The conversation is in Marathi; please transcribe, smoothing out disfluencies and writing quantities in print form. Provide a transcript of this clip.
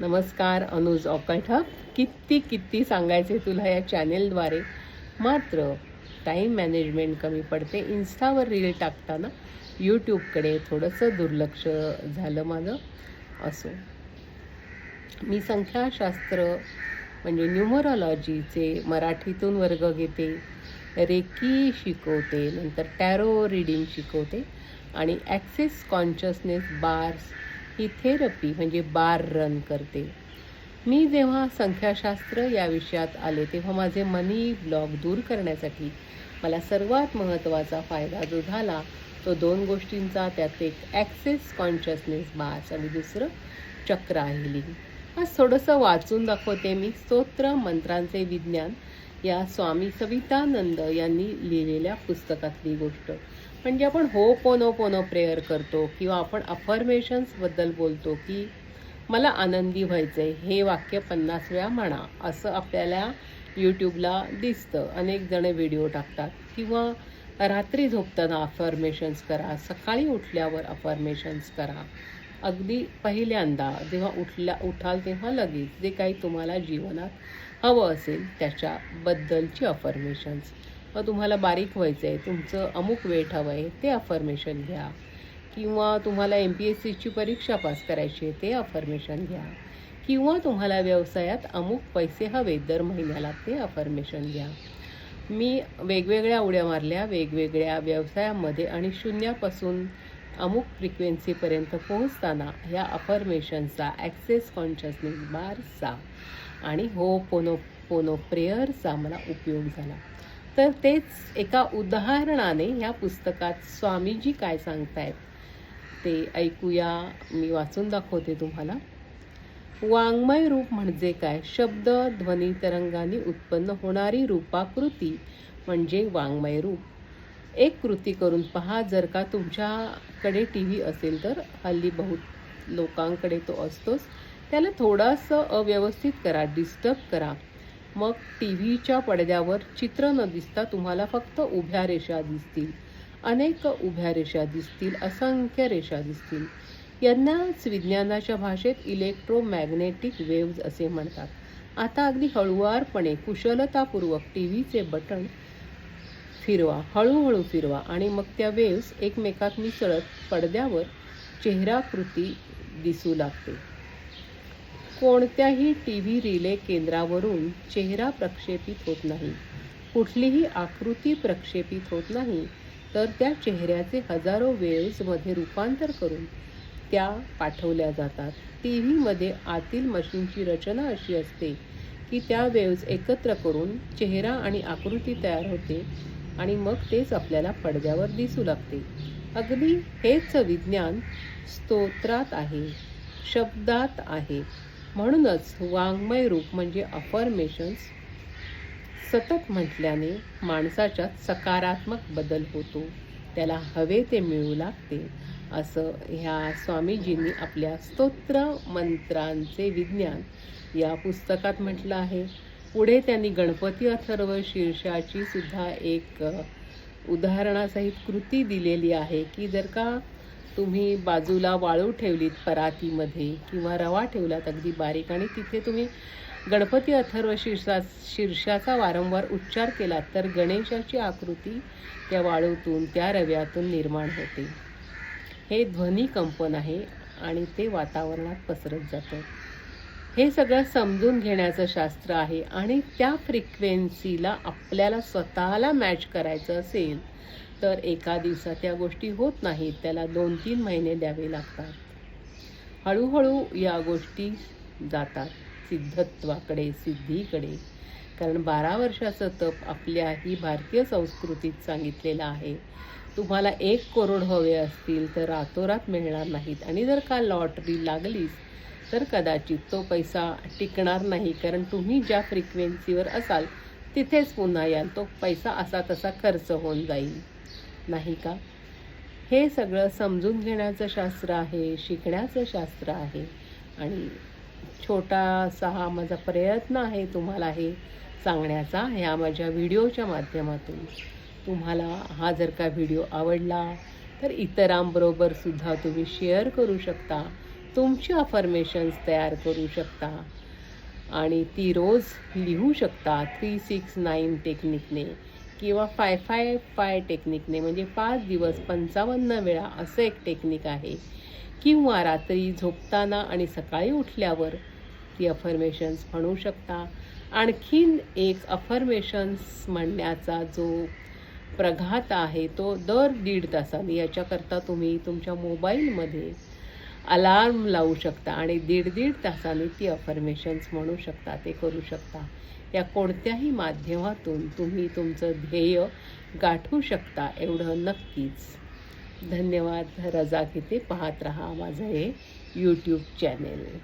नमस्कार अनुज ऑकल्ट हब. किती सांगायचे तुला या चॅनेलद्वारे, मात्र टाईम मॅनेजमेंट कमी पडते. इन्स्टावर रील टाकताना यूट्यूबकडे थोडंसं दुर्लक्ष झालं माझं. असो, मी संख्याशास्त्र म्हणजे न्यूमरॉलॉजीचे मराठीतून वर्ग घेते, रेकी शिकवते, नंतर टॅरो रीडिंग शिकवते आणि ॲक्सेस कॉन्शियसनेस बार्स ही थेरपी म्हणजे बार रन करते. मी जेव्हा संख्याशास्त्र या विषयात आले तेव्हा माझे मनी ब्लॉक दूर करण्यासाठी मला सर्वात महत्त्वाचा फायदा जो झाला तो दोन गोष्टींचा. त्यात एक ॲक्सेस कॉन्शियसनेस बार्स आणि दुसरं चक्रा हिलिंग. आज थोडंसं वाचून दाखवते मी. स्तोत्र मंत्रांचे विज्ञान या स्वामी सवितानंद यांनी लिहिलेल्या पुस्तकातली गोष्ट. म्हणजे आपण हो पोनो प्रेयर करतो किंवा आपण अफर्मेशन्सबद्दल बोलतो की मला आनंदी व्हायचं आहे, हे वाक्य 50 वेळा म्हणा असं आपल्याला यूट्यूबला दिसतं. अनेक जण व्हिडिओ टाकतात. किंवा रात्री झोपताना अफर्मेशन्स करा, सकाळी उठल्यावर अफर्मेशन्स करा. अगदी पहिल्यांदा जेव्हा उठाल तेव्हा लगेच जे काही तुम्हाला जीवनात हवं असेल त्याच्याबद्दलची अफर्मेशन्स. मग तुम्हाला बारीक व्हायचं आहे, तुमचं अमुक वेट हवं आहे, ते अफर्मेशन घ्या. किंवा तुम्हाला MPSCची परीक्षा पास करायची आहे, ते अफर्मेशन घ्या. किंवा तुम्हाला व्यवसायात अमुक पैसे हवे दर महिन्याला, ते अफर्मेशन घ्या. मी वेगवेगळ्या उड्या मारल्या वेगवेगळ्या व्यवसायामध्ये आणि शून्यापासून अमुक फ्रिक्वेन्सीपर्यंत पोहोचताना ह्या अफर्मेशनचा, ॲक्सेस कॉन्शियसनेस बारचा आणि हो पोनो प्रेयरचा मला उपयोग झाला. तर तेच एका उदाहरणाने ह्या पुस्तकात स्वामीजी काय सांगतायत ते ऐकूया. मी वाचून दाखवते तुम्हाला. वाङ्मय रूप म्हणजे काय? शब्द ध्वनी तरंगांनी उत्पन्न होणारी रूपाकृती म्हणजे वाङ्मय रूप. एक कृती करून पहा. जर का तुमच्याकडे TV असेल तर हल्ली बहुत लोकांकडे तो असतोच. त्याला थोडंसं अव्यवस्थित करा, डिस्टर्ब करा. मग TVच्या पडद्यावर चित्र न दिसता तुम्हाला फक्त उभ्या रेषा दिसतील. अनेक उभ्या रेषा दिसतील, असंख्य रेषा दिसतील. यांनाच विज्ञानाच्या भाषेत इलेक्ट्रोमॅग्नेटिक वेव्ज असे म्हणतात. आता अगदी हळुवारपणे कुशलतापूर्वक TVचे बटण फिरवा, हळूहळू फिरवा आणि मग त्या वेव्स एकमेकात मिसळत पडद्यावर चेहराकृती दिसू लागते. कोणत्याही TV रिले केंद्रावरून चेहरा प्रक्षेपित होत नाही, कुठलीही आकृती प्रक्षेपित होत नाही, तर त्या चेहऱ्याचे हजारो वेव्समध्ये रूपांतर करून त्या पाठवल्या जातात. TVमध्ये आतील मशीनची रचना अशी असते की त्या वेव्स एकत्र करून चेहरा आणि आकृती तयार होते आणि मग तेच आपल्याला पडद्यावर दिसू लागते. अगदी हेच विज्ञान स्तोत्रात आहे, शब्दात आहे. म्हणूनच वाङ्मय रूप म्हणजे अफर्मेशन्स सतत म्हटल्याने माणसाच्यात सकारात्मक बदल होतो, त्याला हवे ते मिळू लागते, असं ह्या स्वामीजींनी आपल्या स्तोत्र मंत्रांचे विज्ञान या पुस्तकात म्हटलं आहे. पुढे त्यांनी गणपती अथर्व शीर्षाची सुद्धा एक उदाहरणासहित कृती दिलेली आहे की जर का तुम्ही बाजूला वाळू ठेवलीत परातीमध्ये किंवा रवा ठेवलात अगदी बारीक आणि तिथे तुम्ही गणपती अथर्व शीर्षाचा वारंवार उच्चार केलात तर गणेशाची आकृती त्या वाळूतून, त्या रव्यातून निर्माण होते. हे ध्वनी कंपन आहे आणि ते वातावरणात पसरत जातं. हे सगळं समजून घेण्याचं शास्त्र आहे आणि त्या फ्रिक्वेन्सीला आपल्याला स्वतःला मॅच करायचं असेल तर एका दिवसात त्या गोष्टी होत नाहीत, त्याला 2-3 महिने द्यावे लागतात. हळूहळू या गोष्टी जातात सिद्धत्वाकडे, सिद्धीकडे. कारण 12 वर्षाचं तप आपल्या ही भारतीय संस्कृतीत सांगितलेलं आहे. तुम्हाला 1 करोड हवे असतील तर रातोरात मिळणार नाहीत आणि जर का लॉटरी लागलीच तर कदाचित तो पैसा टिकणार नाही. कारण तुम्ही ज्या फ्रिक्वेन्सीवर असाल तिथेच पुन्हा याल, तो पैसा असा तसा खर्च होऊन जाईल, नाही का? हे सगळं समजून घेण्याचं शास्त्र आहे, शिकण्याचं शास्त्र आहे आणि छोटासा हा माझा प्रयत्न आहे तुम्हाला हे सांगण्याचा ह्या माझ्या व्हिडिओच्या माध्यमातून. तुम्हाला हा जर का व्हिडिओ आवडला तर इतरांबरोबर सुद्धा तुम्ही शेअर करू शकता. तुमची अफर्मेशन्स तयार करू शकता आणि ती रोज लिहू शकता 369 टेक्निकने किंवा 555 टेक्निकने, म्हणजे 5 दिवस 55 वेळा असं एक टेक्निक आहे. किंवा रात्री झोपताना आणि सकाळी उठल्यावर ती अफर्मेशन्स म्हणू शकता. आणखीन एक अफर्मेशन्स म्हणण्याचा जो प्रघात आहे तो दर 1.5 तासांनी. याच्याकरता तुम्ही तुमच्या मोबाईलमध्ये अलार्म लावू शकता आणि 1.5 तासांनी ती अफर्मेशन्स म्हणू शकता. ते करू शकता. या कोणत्याही माध्यमातून तुम्ही तुमचं ध्येय गाठू शकता, एवढं नक्कीच. धन्यवाद. रजा घेते. पाहत रहा माझं हे यूट्यूब चॅनेल.